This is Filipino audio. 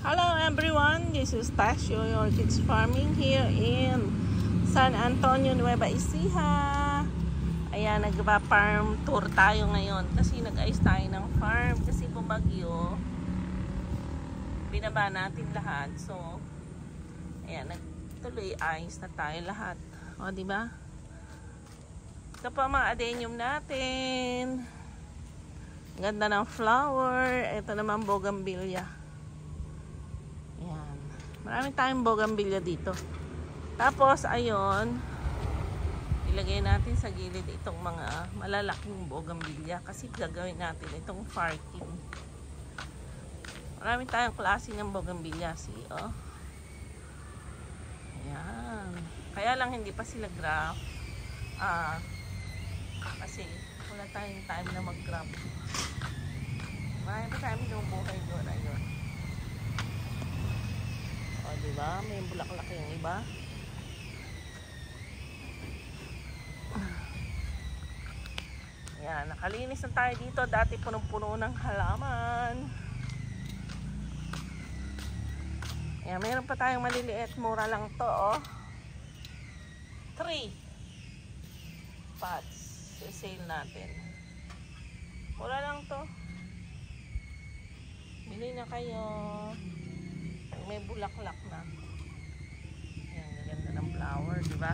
Hello everyone, this is Tasio, your kids farming here in San Antonio, Nueva Ecija. Ayan, nagpa-farm tour tayo ngayon kasi nag-ayos tayo ng farm kasi bumagyo. Binaba natin lahat. So, ayan, nagtuloy ayos na tayo lahat. O, diba? Ito pa mga adenium natin. Ganda ng flower. Ito naman bougainvillea. Ayan. Maraming tayong bougainvillea dito. Tapos, ayun, ilagay natin sa gilid itong mga malalaking bougainvillea kasi gagawin natin itong farting. Maraming tayong klase ng bougainvillea. See, oh. Ayan. Kaya lang hindi pa sila graft. Kasi wala tayong time na mag-graft. Marami pa tayong binubuhay doon. Ayun. O, diba? May bulaklak yung iba. Ayan. Nakalinis na tayo dito. Dati punong-puno ng halaman. Ayan. Meron pa tayong maliliit. Mura lang to, oh. 3 pots. Sale natin. Mura lang to. Bili na kayo. May bulaklak na. Ayan, ganda ng flower, diba?